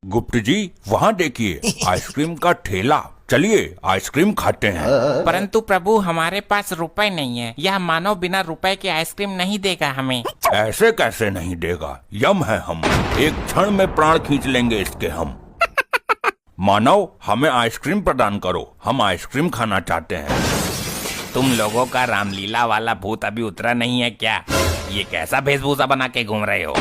गुप्त जी वहाँ देखिए आइसक्रीम का ठेला, चलिए आइसक्रीम खाते हैं। परंतु प्रभु हमारे पास रुपए नहीं है, यह मानव बिना रुपए के आइसक्रीम नहीं देगा हमें। ऐसे कैसे नहीं देगा, यम है हम, एक क्षण में प्राण खींच लेंगे इसके हम। मानव हमें आइसक्रीम प्रदान करो, हम आइसक्रीम खाना चाहते हैं। तुम लोगों का रामलीला वाला भूत अभी उतरा नहीं है क्या? ये कैसा वेशभूषा बना के घूम रहे हो?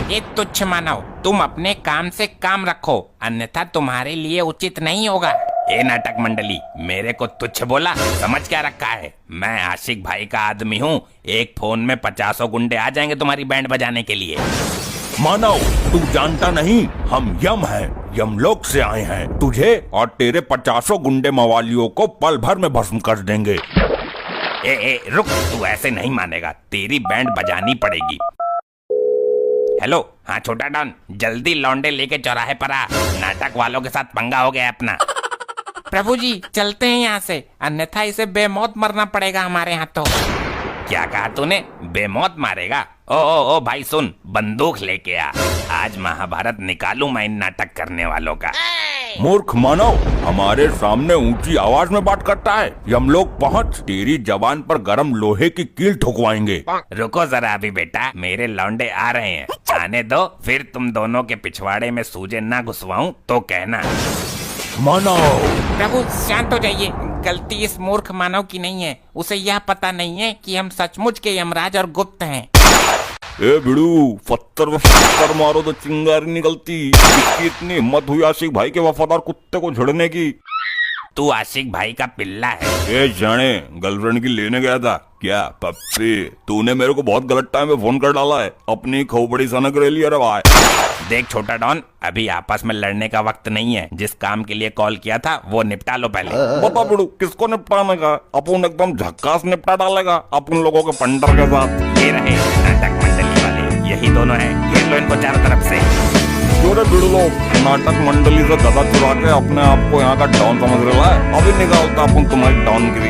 ये तुच्छ मानव, तुम अपने काम से काम रखो, अन्यथा तुम्हारे लिए उचित नहीं होगा। ए नाटक मंडली, मेरे को तुच्छ बोला, समझ क्या रखा है? मैं आशिक भाई का आदमी हूँ, एक फोन में 50 गुंडे आ जाएंगे तुम्हारी बैंड बजाने के लिए। मानव तू जानता नहीं, हम यम हैं, यमलोक से आए हैं, तुझे और तेरे 50 गुंडे मवालियों को पल भर में भस्म कर देंगे। ए रुक, तू ऐसे नहीं मानेगा, तेरी बैंड बजानी पड़ेगी। हेलो, हाँ छोटा डॉन, जल्दी लौंडे लेके चौराहे पर आ, नाटक वालों के साथ पंगा हो गया अपना। प्रभु जी चलते हैं यहाँ से, अन्यथा इसे बेमौत मरना पड़ेगा हमारे हाथों। क्या कहा तूने? बेमौत मारेगा? ओ भाई सुन, बंदूक लेके आ, आज महाभारत निकालूं मैं इन नाटक करने वालों का। मूर्ख मानव, हमारे सामने ऊंची आवाज में बात करता है, यमलोक पहुंच, तेरी जबान पर गरम लोहे की कील ठुकवाएंगे। रुको जरा अभी बेटा, मेरे लौंडे आ रहे हैं, आने दो, फिर तुम दोनों के पिछवाड़े में सूजे ना घुसवाऊं तो कहना। मानव प्रभु शांत हो जाइए, गलती इस मूर्ख मानव की नहीं है, उसे यह पता नहीं है कि हम सचमुच के यमराज और गुप्त हैं। ए बिड़ू, पत्थर मारो तो चिंगारी निकलती, इसकी इतनी हिम्मत हुई आशिक भाई के वफादार कुत्ते को झड़ने की। तू आशिक भाई का पिल्ला है। ए जाने, गर्लफ्रेंड की लेने गया था क्या? पप्पी, तूने मेरे को बहुत गलत टाइम में फोन कर डाला है, अपनी खोपड़ी सनक रही है रे भाई। देख छोटा डॉन, अभी आपस में लड़ने का वक्त नहीं है, जिस काम के लिए कॉल किया था वो निपटा लो पहले। बता बिड़ू, किसको निपटाने का? अपन एकदम झक्कास निपटा डालेगा अपन लोगों के पंडर के साथ। ये रहे नाटक मंडली वाले, यही दोनों हैं, घेर लो इनको चारों तरफ से। जोरे बिड़ू लोग, नाटक मंडली से गदा चुरा के अपने आप को यहाँ का डॉन समझ रहा है, अभी निकालता अपन तुम्हारी डॉन गिरी।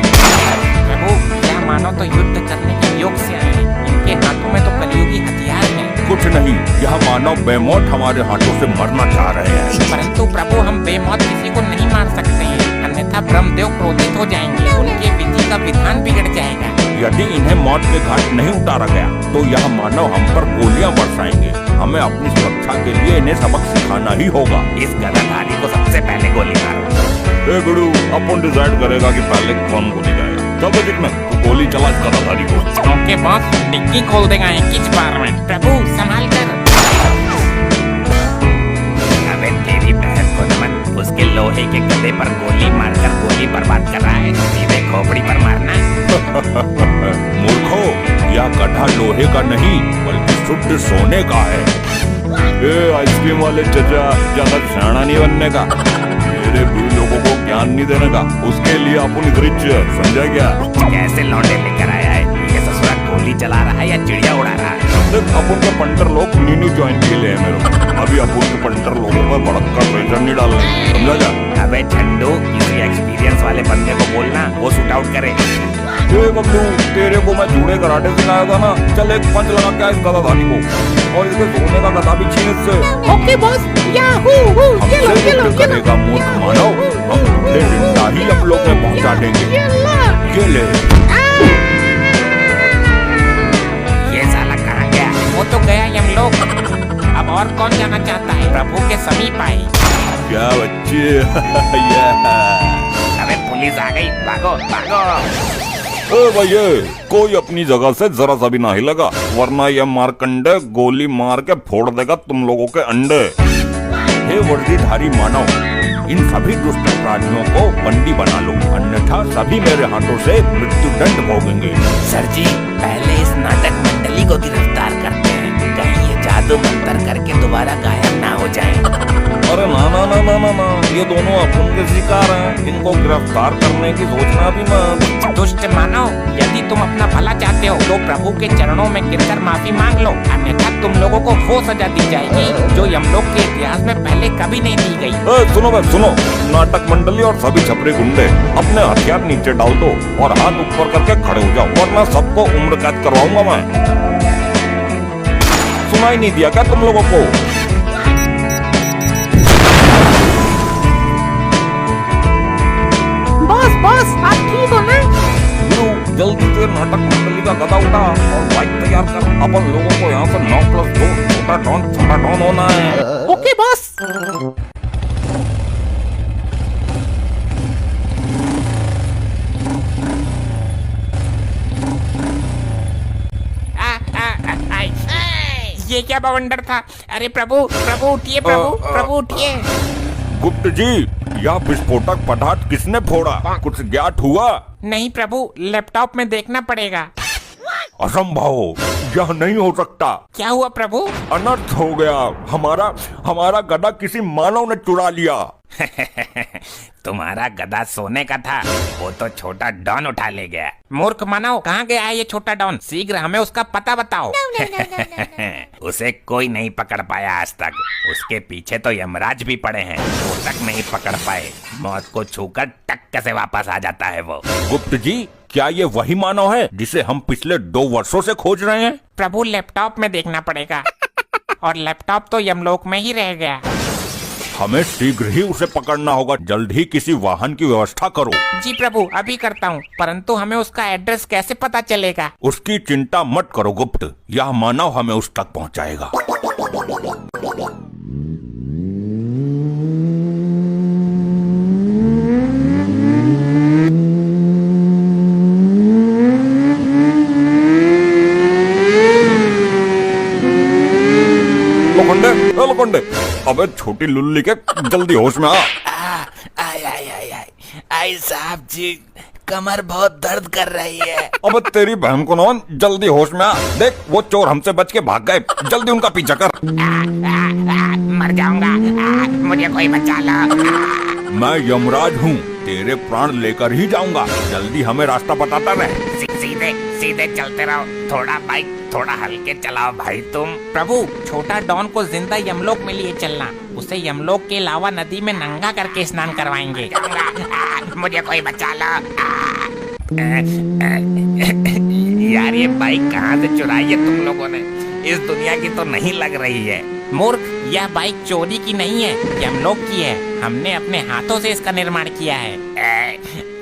प्रभु क्या मानो तो युद्ध करने के योग से आए हैं, इनके हाथों में तो कलयुगी हथियार हैं। कुछ नहीं, यह मानव बेमौत हमारे हाथों से मरना चाह रहे हैं। परंतु प्रभु हम बेमौत किसी को नहीं मार सकते हैं, अन्यथा ब्रह्मदेव क्रोधित हो जाएंगे, उनके विधि का विधान बिगड़ जाएगा। यदि इन्हें मौत के घाट नहीं उतारा गया तो यह मानव हम पर गोलियां बरसाएंगे, हमें अपनी सुरक्षा के लिए इन्हें सबक सिखाना ही होगा। इस गदाधारी को सबसे पहले गोली मारो। ए गुरु, अपन डिसाइड करेगा कि पहले कौन गोली जाएगा। चल बजिट में तू गोली चला इस गदाधारी को। ओके बॉस, डिग्गी खोल देगा एक किच बार में। प्रभु संभाल कर। अबे तेरी बहन को नमन, उसके लोहे के गदे पर गोली मारकर गोली बर्बाद कर रहा है, सीधे खोपड़ी पर मारना। मूर्खो, यह गधा लोहे का नहीं बल्कि शुद्ध सोने का है। ए आइसक्रीम वाले चचा, ज्यादा सियाना नहीं बनने का, मेरे बुरे लोगों को ज्ञान नहीं देने का, उसके लिए अपन इधर समझा क्या? कैसे लौंडे लेकर आया है ये? ससुरा गोली चला रहा है या चिड़िया उड़ा रहा है? देख, अपन के पंटर लोग न्यू ज्वाइन किए हैं मेरे को, अभी अपन के पंटर लोगों पर भड़का प्रेशर नहीं डालना, समझा जा? अबे झंडू, किसी एक्सपीरियंस वाले बंदे को बोलना, वो शूट आउट करे। बब्लू, तेरे को मैं जूड़े कराटे सिखाया था ना, चल एक पंच लगा के इस गदाधारी को, और इसके सोने का गदा भी छीन इससे। ओके बॉस, याहू, ये लो करेगा मूर्ख मानव, हम ढूंढे जिंदा ही हम लोग में पहुंचा देंगे। ये ले। ये साला कहाँ गया? वो तो गया यमलोक, अब और कौन जाना चाहता है? प्रभु के समीप आए। क्या बच्चे? अबे पुलिस आ गई, भागो भागो। ओ भैया, कोई अपनी जगह से जरा सा भी ना हिलेगा, वरना यह मारकंडे गोली मार के फोड़ देगा तुम लोगों के अंडे। हे वर्दीधारी मानव, इन सभी दुष्ट अपराधियों को बंदी बना लो, अन्यथा सभी मेरे हाथों से मृत्यु दंड भोगेंगे। सर जी, पहले इस नाटक मंडली को गिरफ्तार करते हैं, कहीं ये जादू मंत्र करके दोबारा गायब ना हो जाए। अरे ना ना ना ना ना ना, ये दोनों अपन के शिकार हैं, इनको गिरफ्तार करने की सोचना भी मत। दुष्ट मानव, यदि तुम अपना भला चाहते हो तो प्रभु के चरणों में गिरकर माफी मांग लो, अन्यथा तुम लोगों को वो सजा दी जाएगी जो यमलोक के इतिहास में पहले कभी नहीं दी गई। सुनो भाई सुनो, नाटक मंडली और सभी छपरी गुंडे अपने हथियार नीचे डाल दो और हाथ ऊपर करके खड़े हो जाओ, वरना सबको उम्र कैद करवाऊंगा मैं। सुनाई नहीं दिया क्या तुम लोगों को? नाटक मंडली का गदा उठा और बाइक तैयार कर। अपन लोगों को यहाँ से 9+2 छोटा डॉन होना है। Okay boss. ये क्या बवंडर था? अरे प्रभु प्रभु उठिए, प्रभु उठिए। गुप्त जी, यह विस्फोटक पदार्थ किसने फोड़ा? कुछ ज्ञात हुआ? नहीं प्रभु, लैपटॉप में देखना पड़ेगा। असंभव, यह नहीं हो सकता। क्या हुआ प्रभु? अनर्थ हो गया। हमारा गधा किसी मानव ने चुरा लिया। तुम्हारा गधा सोने का था, वो तो छोटा डॉन उठा ले गया। मूर्ख मानव, कहाँ गया है ये छोटा डॉन? शीघ्र हमें उसका पता बताओ। उसे कोई नहीं पकड़ पाया आज तक। उसके पीछे तो यमराज भी पड़े हैं, वो तक नहीं पकड़ पाए। मौत को छूकर टक्क से वापस आ जाता है वो। गुप्त जी, क्या ये वही मानव है जिसे हम पिछले 2 वर्षों से खोज रहे हैं? प्रभु लैपटॉप में देखना पड़ेगा, और लैपटॉप तो यमलोक में ही रह गया। हमें शीघ्र ही उसे पकड़ना होगा। जल्द ही किसी वाहन की व्यवस्था करो। जी प्रभु, अभी करता हूँ, परंतु हमें उसका एड्रेस कैसे पता चलेगा? उसकी चिंता मत करो गुप्त, यह मानव हमें उस तक पहुँचाएगा। लोखंडे, अबे छोटी लुल्ली के, जल्दी होश में आ। आई साहब जी, कमर बहुत दर्द कर रही है। अबे तेरी बहन को नौन, जल्दी होश में आ। देख, वो चोर हमसे बच के भाग गए। जल्दी उनका पीछा कर। मर जाऊंगा, मुझे कोई बचा लो। मैं यमराज हूँ, तेरे प्राण लेकर ही जाऊंगा। जल्दी हमें रास्ता बताता रहे। सीधे चलते रहो। थोड़ा बाइक थोड़ा हल्के चलाओ भाई तुम। प्रभु, छोटा डॉन को जिंदा यमलोक में लिए चलना। उसे यमलोक के अलावा नदी में नंगा करके स्नान करवाएंगे। मुझे कोई बचा लो। यार ये बाइक कहाँ से चुराई है तुम लोगों ने? इस दुनिया की तो नहीं लग रही है। मूर्ख, यह बाइक चोरी की नहीं है, यमलोक की है। हमने अपने हाथों से इसका निर्माण किया है।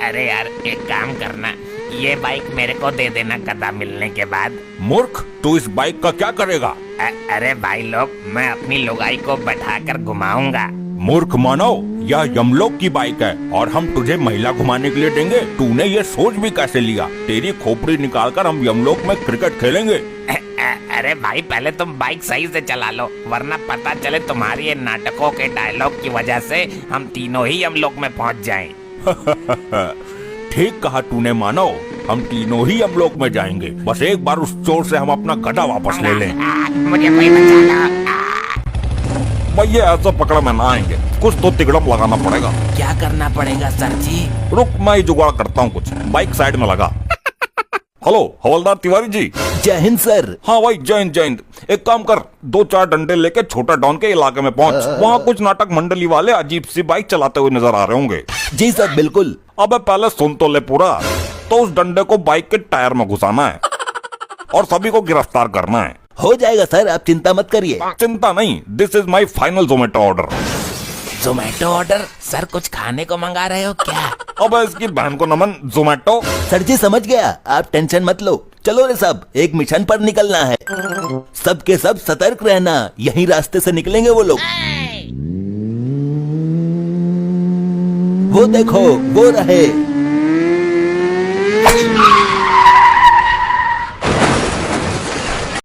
अरे यार, एक काम करना, ये बाइक मेरे को दे देना गधा मिलने के बाद। मूर्ख, तू इस बाइक का क्या करेगा? अरे भाई लोग, मैं अपनी लुगाई को बैठाकर घुमाऊंगा। मूर्ख मानव, यह यमलोक की बाइक है और हम तुझे महिला घुमाने के लिए देंगे। तूने ये सोच भी कैसे लिया? तेरी खोपड़ी निकालकर हम यमलोक में क्रिकेट खेलेंगे। अरे भाई, पहले तुम बाइक सही से चला लो, वरना पता चले तुम्हारी ये नाटकों के डायलॉग की वजह से हम तीनों ही यमलोक में पहुंच जाएं। ठीक कहा तूने मानव, हम तीनों ही यमलोक में जाएंगे। बस एक बार उस चोर से हम अपना गधा वापस ले लें। मुझे कोई बचा लो। भैया ऐसा पकड़ा में ना आएंगे, कुछ तो तिगड़म लगाना पड़ेगा। क्या करना पड़ेगा सर जी? रुक, मैं ही जुगाड़ करता हूँ कुछ। बाइक साइड में लगा। हेलो हवलदार तिवारी जी। जय हिंद सर। हाँ भाई, जय हिंद जय हिंद। एक काम कर, 2-4 डंडे लेके छोटा डॉन के इलाके में पहुंच। वहाँ कुछ नाटक मंडली वाले अजीब सी बाइक चलाते हुए नजर आ रहे होंगे। जी सर, बिल्कुल। अबे पहले सुन तो ले पूरा। तो उस डंडे को बाइक के टायर में घुसाना है और सभी को गिरफ्तार करना है। हो जाएगा सर, आप चिंता मत करिए। चिंता नहीं, this is my final Zomato order. Zomato order? Sir कुछ खाने को मंगा रहे हो क्या? अब इसकी बहन को नमन, जोमेटो। सर जी समझ गया, आप टेंशन मत लो। चलो रे सब, एक मिशन पर निकलना है। सबके सब सतर्क रहना, यही रास्ते से निकलेंगे वो लोग। वो देखो, वो रहे।